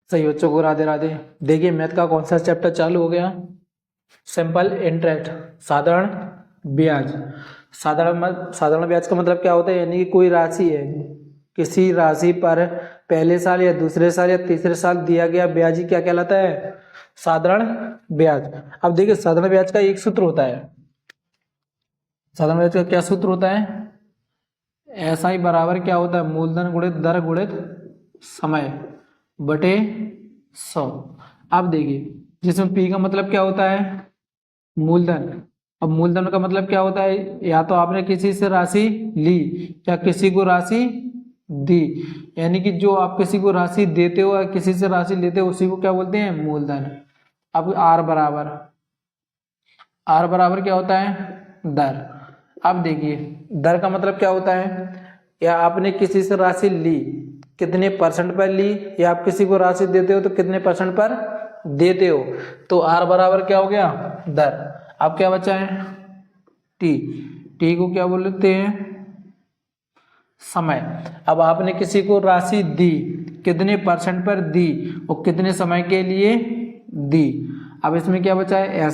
सही बच्चों को राधे राधे। देखिए मैथ का कौन सा चैप्टर चालू हो गया, सिंपल इंटरेस्ट, साधारण ब्याज। साधारण ब्याज का मतलब क्या होता है, यानी कि कोई राशि है, किसी राशि पर पहले साल या दूसरे साल या तीसरे साल दिया गया ब्याज ही क्या कहलाता है, साधारण ब्याज। अब देखिए साधारण ब्याज का एक सूत्र होता है, साधारण ब्याज का क्या सूत्र होता है, ऐसा ही बराबर क्या होता है, मूलधन गुणित दर गुणित समय बटे 100। अब देखिए जिसमें पी का मतलब क्या होता है, मूलधन। अब मूलधन का मतलब क्या होता है, या तो आपने किसी से राशि ली या किसी को राशि दी, यानी कि जो आप किसी को राशि देते हो या किसी से राशि लेते हो उसी को क्या बोलते हैं, मूलधन। अब आर बराबर क्या होता है, दर। अब देखिए दर का मतलब क्या होता है, या आपने किसी से राशि ली कितने परसेंट पर ली, या आप किसी को राशि देते हो तो कितने परसेंट पर देते हो, तो आर बराबर क्या हो गया, दर। अब क्या बचा है, टी को क्या बोलते हैं, समय। अब आपने किसी को राशि दी, कितने परसेंट पर दी और कितने समय के लिए दी। अब इसमें क्या बचा है,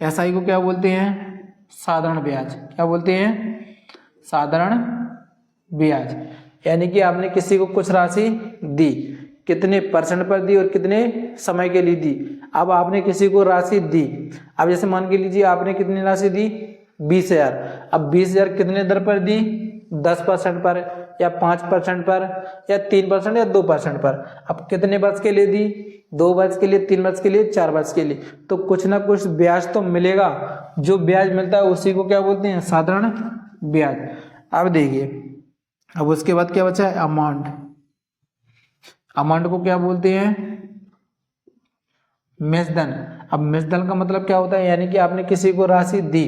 एसआई को क्या बोलते हैं, साधारण ब्याज। क्या बोलते हैं, साधारण ब्याज। यानी कि आपने किसी को कुछ राशि दी, कितने परसेंट पर दी और कितने समय के लिए दी। अब आपने किसी को राशि दी, अब जैसे मान के लीजिए आपने कितनी राशि दी, 20,000। अब 20,000 कितने दर पर दी, 10% पर या 5% पर या 3% या 2% पर। अब कितने वर्ष के लिए दी, 2 वर्ष के लिए, 3 वर्ष के लिए, 4 वर्ष के लिए, तो कुछ ना कुछ ब्याज तो मिलेगा। जो ब्याज मिलता है उसी को क्या बोलते हैं, साधारण ब्याज। अब देखिए अब उसके बाद क्या बचा है, अमाउंट को क्या बोलते हैं, मेषधन। अब मेषधन का मतलब क्या होता है, यानी कि आपने किसी को राशि दी,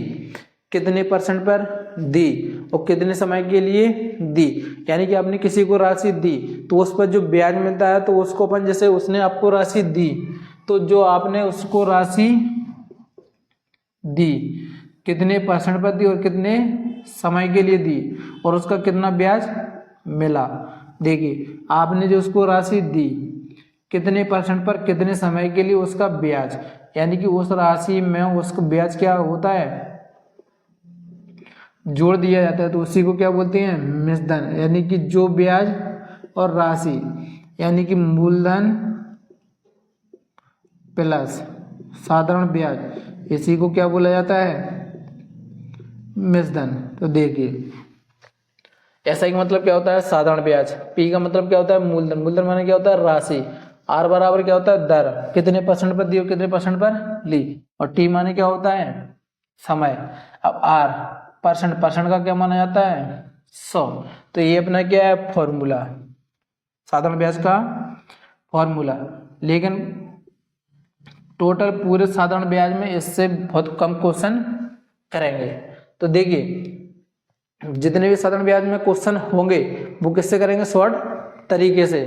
कितने परसेंट पर दी और कितने समय के लिए दी। यानी कि आपने किसी को राशि दी तो उस पर जो ब्याज मिलता है तो उसको अपन, जैसे उसने आपको राशि दी तो जो आपने उसको राशि दी कितने परसेंट पर दी और कितने समय के लिए दी और उसका कितना ब्याज मिला। देखिए आपने जो उसको राशि दी कितने परसेंट पर कितने समय के लिए, उसका ब्याज, यानी कि उस राशि में उसका ब्याज क्या होता है, जोड़ दिया जाता है, तो उसी को क्या बोलते हैं, मिश्रधन। यानी कि जो ब्याज और राशि, यानी कि मूलधन प्लस साधारण ब्याज, इसी को क्या बोला जाता है, मिश्रधन। तो देखिए ऐसा का मतलब क्या होता है, साधारण ब्याज। पी का मतलब क्या होता है, मूलधन। मूलधन माने क्या होता है, राशि। आर बराबर क्या होता है, दर, कितने परसेंट पर दी और कितने परसेंट पर ली। और टी माने क्या होता है, समय। अब आर परसेंट का क्या माना जाता है, 100। तो ये अपना क्या है, फॉर्मूला, साधारण ब्याज का फॉर्मूला। लेकिन टोटल पूरे साधारण ब्याज में इससे बहुत कम क्वेश्चन करेंगे। तो देखिए जितने भी साधारण ब्याज में क्वेश्चन होंगे वो किससे करेंगे, शॉर्ट तरीके से।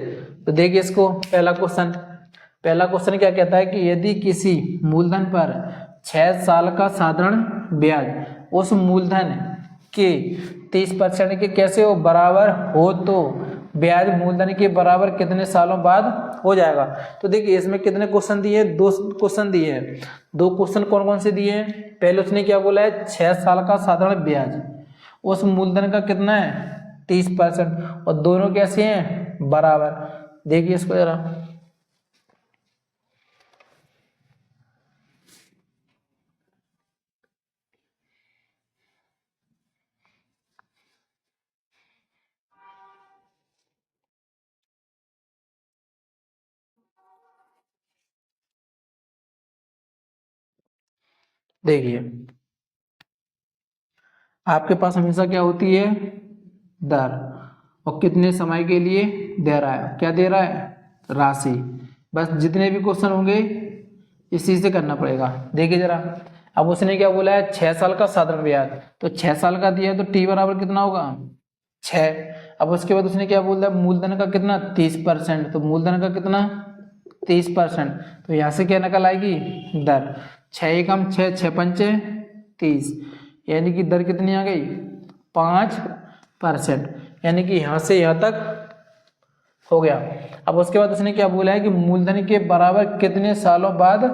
तो देखिए इसको पहला क्वेश्चन क्या कहता है कि यदि किसी मूलधन पर 6 साल का साधारण ब्याज उस मूलधन के 30% के कैसे हो, बराबर हो, तो ब्याज मूलधन के बराबर कितने सालों बाद हो जाएगा। तो देखिए इसमें कितने क्वेश्चन दिए, 2 क्वेश्चन दिए हैं। 2 क्वेश्चन कौन कौन से दिए हैं, पहले उसने क्या बोला है, 6 साल का साधारण ब्याज उस मूलधन का कितना है, 30%, और दोनों कैसे हैं, बराबर। देखिए इसको जरा, देखिए आपके पास हमेशा क्या होती है, दर, और कितने समय के लिए दे रहा है, क्या दे रहा है, राशि। बस जितने भी क्वेश्चन होंगे इसी से करना पड़ेगा। देखिए जरा, अब उसने क्या बोला है, 6 साल का साधारण ब्याज, तो 6 साल का दिया है तो टी बराबर कितना होगा, 6। अब उसके बाद उसने क्या बोल दिया, मूलधन का कितना, 30%, तो मूलधन का कितना, 30%, तो यहाँ से क्या निकल आएगी, दर। 6 एकम 6, 6 पंचे 30, यानी कि दर कितनी आ गई, 5%। यानी कि यहाँ से यहाँ तक हो गया। अब उसके बाद उसने क्या बोला है कि मूलधन के बराबर कितने सालों बाद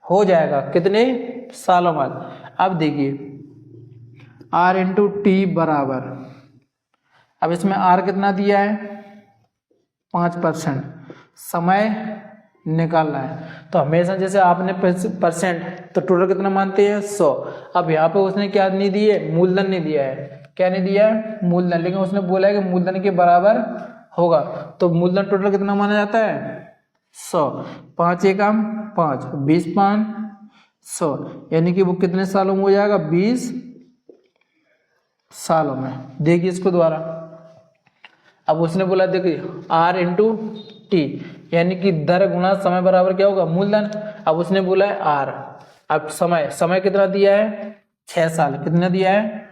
हो जाएगा, कितने सालों बाद। अब देखिए R इंटू टी बराबर, अब इसमें R कितना दिया है 5%, समय निकालना है तो हमेशा जैसे आपने परसेंट तो टोटल कितना मानते हैं 100। अब यहाँ पे उसने क्या नहीं दिए, मूलधन नहीं दिया है, क्या नहीं दिया है मूलधन, लेकिन उसने बोला है कि मूलधन के बराबर होगा, तो मूलधन टोटल कितना माना जाता है 100। 5 एकम 5, 20 पाँच 100, यानी कि वो कितने सालों में हो जाएगा 20 सालों में। देखिए इसको दोबारा, अब उसने बोला देखिए R इंटू टी, यानी कि दर गुणा समय बराबर क्या होगा मूलधन। अब उसने बोला है R, अब समय कितना दिया है 6 साल, कितना दिया है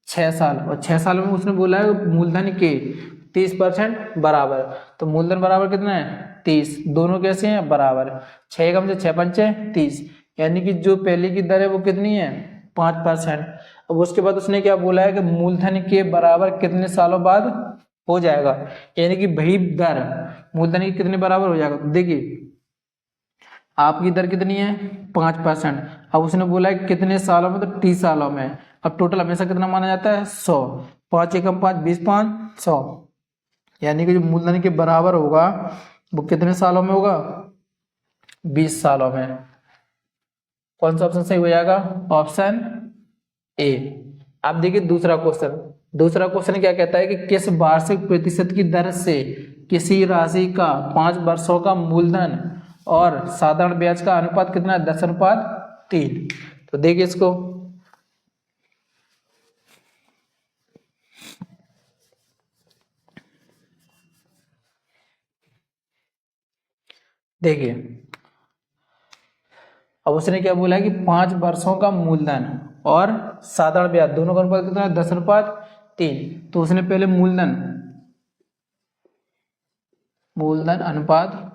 6 साल, और 6 साल में उसने बोला है मूलधन के 30% बराबर, तो मूलधन बराबर कितना है 30, दोनों कैसे हैं बराबर, 6 कम से 6 पंचे 30, यानी कि जो पहले की दर है वो कितनी है 5%। अब उसके बाद उसने क्या बोला है कि मूलधन के बराबर कितने सालों बाद हो जाएगा, यानी कि वही दर मूलधन की कितने बराबर हो जाएगा। तो देखिए आपकी दर कितनी है 5%, अब उसने बोला है कितने सालों में, तो 30 सालों में। अब टोटल हमेशा कितना माना जाता है 100, 5 एकम 5, 20 पाँच 100, यानी कि जो मूलधन के बराबर होगा वो कितने सालों में होगा 20 सालों में। कौन सा ऑप्शन सही हो जाएगा, ऑप्शन ए। अब देखिए दूसरा क्वेश्चन क्या कहता है कि किस वार्षिक प्रतिशत की दर से किसी राशि का 5 वर्षों का मूलधन और साधारण ब्याज का अनुपात कितना है 10:3। तो देखिए इसको, देखिए अब उसने क्या बोला है कि 5 वर्षों का मूलधन और साधारण ब्याज दोनों का अनुपात कितना है 10:3। तो उसने पहले मूलधन अनुपात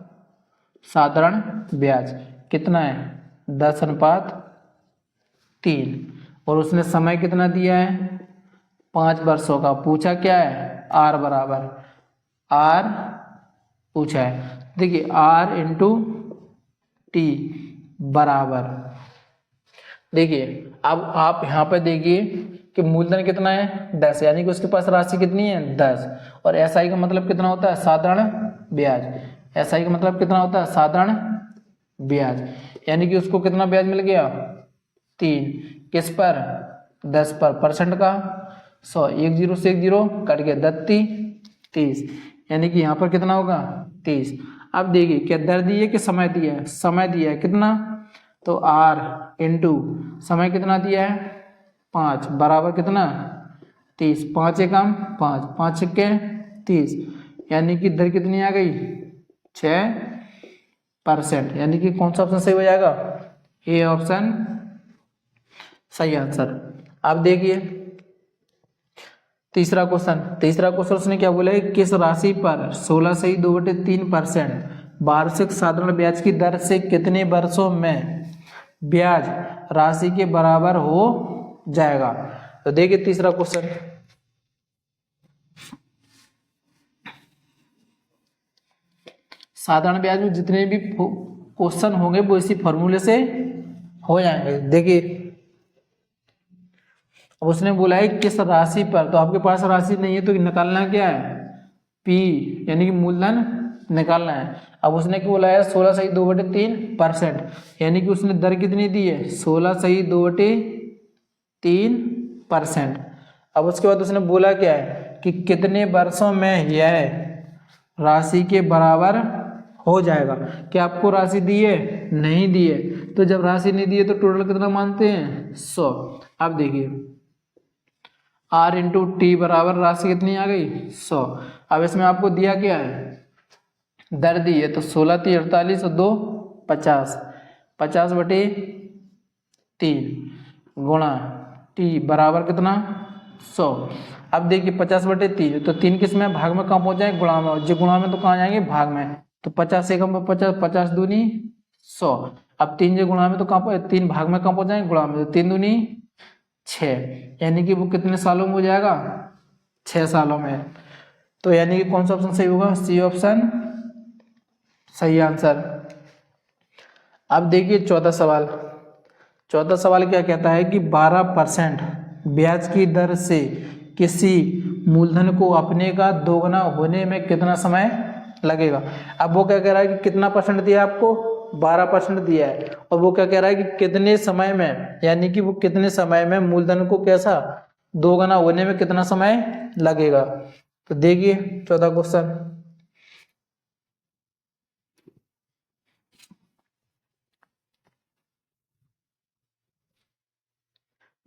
साधारण ब्याज कितना है 10:3, और उसने समय कितना दिया है 5 वर्षों का, पूछा क्या है R बराबर, R पूछा है। देखिए R इंटू टी बराबर, देखिए अब आप यहाँ पे देखिए कि मूलधन कितना है 10, यानी कि उसके पास राशि कितनी है 10, और SI का मतलब कितना होता है साधारण ब्याज, SI का मतलब कितना होता है साधारण ब्याज, यानी कि उसको कितना ब्याज मिल गया 3, किस पर 10 पर, परसेंट का 100, 1 0 से 1 0 कट गया 30, यानी कि यहाँ पर कितना होगा 30। अब देखिए क्या दर दी है कि समय दिया है, समय दिया है कितना, तो R इंटू समय कितना दिया है 5 बराबर कितना 30, 5 एकम 5, 5 छक्के 30, यानी कि दर कितनी आ गई 6%, यानी कि कौन सा ऑप्शन सही हो जाएगा, ए ऑप्शन सही आंसर। अब देखिए तीसरा क्वेश्चन उसने क्या बोला है, किस राशि पर 16 से 2/3% वार्षिक साधारण ब्याज की दर से कितने वर्षों में ब्याज राशि के बराबर हो जाएगा। तो देखिए तीसरा क्वेश्चन, साधारण ब्याज में जितने भी क्वेश्चन होंगे वो इसी फॉर्मूले से हो जाएंगे। देखिए अब उसने बोला है किस राशि पर, तो आपके पास राशि नहीं है तो निकालना क्या है P, यानी कि मूलधन निकालना है। अब उसने क्या बोला है 16 सही 2/3%, यानी कि उसने दर कितनी दी है 16 सही 2/3%। अब उसके बाद उसने बोला क्या है कि कितने वर्षों में यह राशि के बराबर हो जाएगा। क्या आपको राशि दी है, नहीं दी है, तो जब राशि नहीं दी है तो टोटल कितना मानते हैं 100। अब देखिए R इंटू टी बराबर राशि कितनी आ गई 100। अब इसमें आपको दिया क्या है दर दी है, तो 16 3 48 और 2 50, 50/3 गुणा टी बराबर कितना 100। अब देखिए 50/3, तो 3 किस में भाग में कहाँ पहुंच जाएंगे गुणा में, जो गुणा में तो कहाँ जाएंगे भाग में, तो 50 एकम 50, 50 दूनी 100। अब 3 जो गुणा में तो कहाँ 3 भाग में कहाँ पहुंच जाएंगे गुणा में, तो 3 दूनी 6, यानी कि वो कितने सालों में हो जाएगा 6 सालों में। तो यानी कि कौन सा ऑप्शन सही होगा, सी ऑप्शन सही आंसर। अब देखिए चौथा सवाल। चौथा सवाल क्या कहता है कि 12% ब्याज की दर से किसी मूलधन को अपने का दोगुना होने में कितना समय लगेगा। अब वो क्या कह रहा है कि कितना परसेंट दिया है आपको, 12% दिया है, और वो क्या कह रहा है कि कितने समय में, यानी कि वो कितने समय में मूलधन को कैसा दोगुना होने में कितना समय लगेगा। तो देखिए चौथा क्वेश्चन,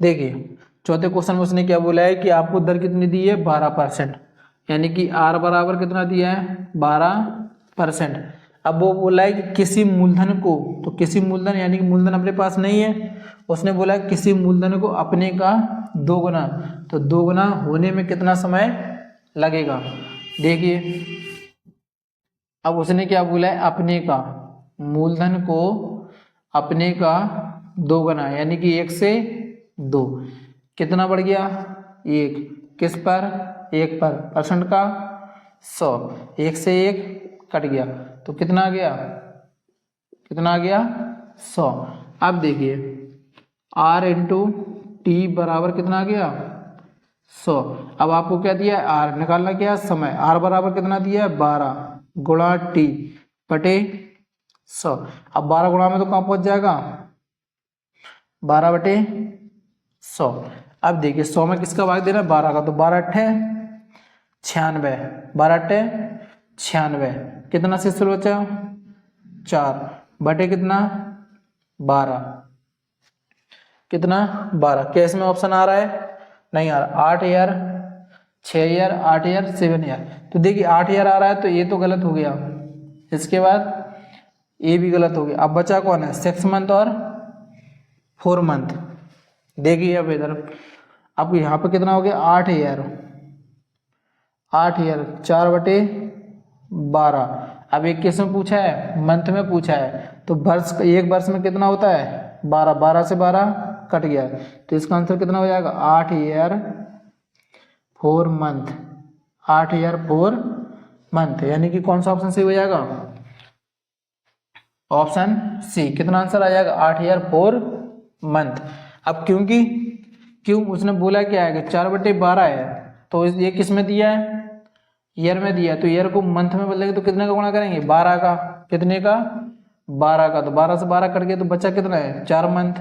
देखिए चौथे क्वेश्चन में उसने क्या बोला है कि आपको दर कितनी दी है, 12%, यानी कि आर बराबर कितना दिया है, 12%। अब वो बोला है कि किसी मूलधन को, तो किसी मूलधन यानी कि मूलधन अपने पास नहीं है, उसने बोला है किसी मूलधन को अपने का दोगुना, तो दोगुना होने में कितना समय लगेगा। देखिए अब उसने क्या बोला है, अपने का, मूलधन को अपने का दोगुना, यानी कि 1 से 2, कितना बढ़ गया, 1, किस पर, 1 पर, परसेंट का 100, 1 से 1 कट गया, तो कितना आ गया, कितना आ गया, 100। अब देखिए R इंटू टी बराबर कितना आ गया, 100। अब आपको क्या दिया है, R निकालना, क्या समय, R बराबर कितना दिया है, 12 गुणा टी बटे 100। अब 12 गुणा में तो कहाँ पहुंच जाएगा, 12 बटे 100। अब देखिए 100 में किसका भाग देना है, 12 का, तो 12 अट्ठे 96, 12 अट्ठे 96, कितना शेष बचा, 4 बटे कितना 12, कितना 12। कैश में ऑप्शन आ रहा है, नहीं आ रहा, 8 ईयर 6 ईयर 8 ईयर 7 ईयर। तो देखिए 8 ईयर आ रहा है तो ये तो गलत हो गया, इसके बाद ये भी गलत हो गया। अब बचा कौन है, 6 मंथ और 4 मंथ। देखिए अब इधर, अब यहाँ पे कितना हो गया, 8 ईयर 8 ईयर 4 बटे 12। अब एक केस में पूछा है, मंथ में पूछा है, तो वर्ष, एक वर्ष में कितना होता है, 12, 12 से 12 कट गया, तो इसका आंसर कितना हो जाएगा, 8 ईयर 4 मंथ, 8 ईयर 4 मंथ, यानी कि कौन सा ऑप्शन सही हो जाएगा, ऑप्शन सी। कितना आंसर आ जाएगा, 8 ईयर 4 मंथ। अब क्योंकि क्यों उसने बोला क्या है कि 4 बटे 12 है, तो ये किस में दिया है, ईयर में दिया है, तो ईयर को मंथ में बदलेंगे तो कितने का गुणा करेंगे, 12 का, कितने का 12 का, तो 12 से 12 कट गया, तो बचा कितना है, 4 मंथ।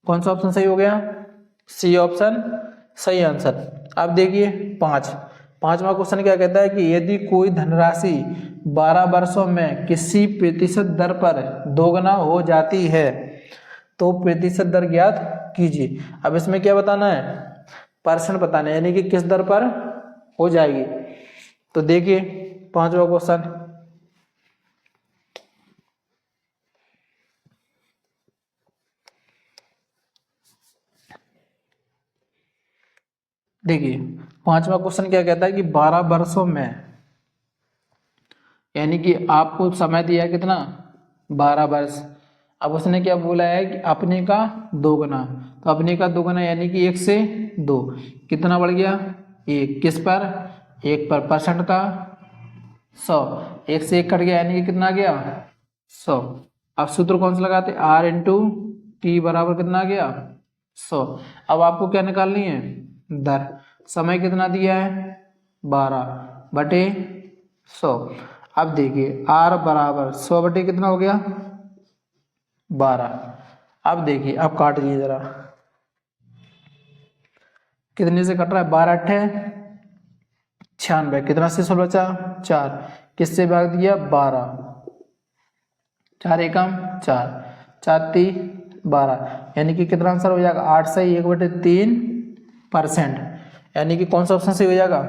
कौन सा ऑप्शन सही हो गया, सी ऑप्शन सही आंसर। अब देखिए पांचवा क्वेश्चन क्या कहता है कि यदि कोई धनराशि 12 वर्षों में किसी प्रतिशत दर पर दोगुना हो जाती है तो प्रतिशत दर ज्ञात कीजिए। अब इसमें क्या बताना है, परसेंट बताना है, यानी कि किस दर पर हो जाएगी। तो देखिए पांचवा क्वेश्चन, देखिए पांचवा क्वेश्चन क्या कहता है कि 12 वर्षों में, यानी कि आपको समय दिया है कितना, 12 वर्ष। अब उसने क्या बोला है कि अपने का दोगुना, तो अपने का दोगुना यानी कि 1 से 2, कितना बढ़ गया, 1, किस पर, 1 पर, परसेंट का 100, 1 से 1 कट गया, यानी कि कितना आ गया, 100। अब सूत्र कौन सा लगाते, R इंटू टी बराबर कितना आ गया, 100। अब आपको क्या निकालनी है, दर, समय कितना दिया है, 12 बटे 100। अब देखिए R बराबर 100 बटे कितना हो गया, 12। अब देखिए अब काट लीजिए जरा, कितने से कट रहा है, 12 अट्ठे 96, कितना से 16 बचा, 4, किससे भाग दिया, 12, 4 एकम 4, 4 ती 12, यानी कि कितना आंसर हो जाएगा, 8 से 1/3%, यानी कि कौन सा ऑप्शन सही हो जाएगा,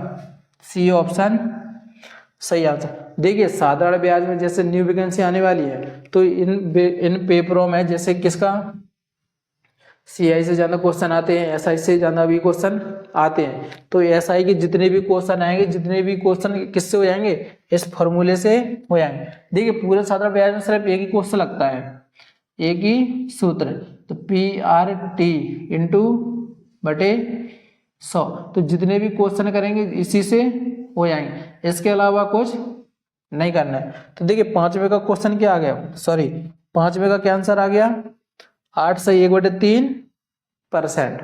सी ऑप्शन सही आंसर। देखिए साधारण ब्याज में जैसे न्यू वैकेंसी आने वाली है, तो इन पेपरों में जैसे किसका, सीआई से ज्यादा क्वेश्चन आते हैं, एसआई से ज्यादा भी क्वेश्चन आते हैं, तो एसआई के जितने भी क्वेश्चन आएंगे, जितने भी क्वेश्चन किससे हो जाएंगे, इस फॉर्मूले से हो जाएंगे। देखिए पूरे साधारण ब्याज में सिर्फ एक ही क्वेश्चन लगता है, एक ही सूत्र, तो PRT इंटू बटे 100, तो जितने भी क्वेश्चन करेंगे इसी से हो जाएंगे, इसके अलावा कुछ नहीं करना है। तो देखिए 5वें का क्वेश्चन क्या आ गया, सॉरी 5वें का क्या आंसर आ गया, 8 से 1/3%।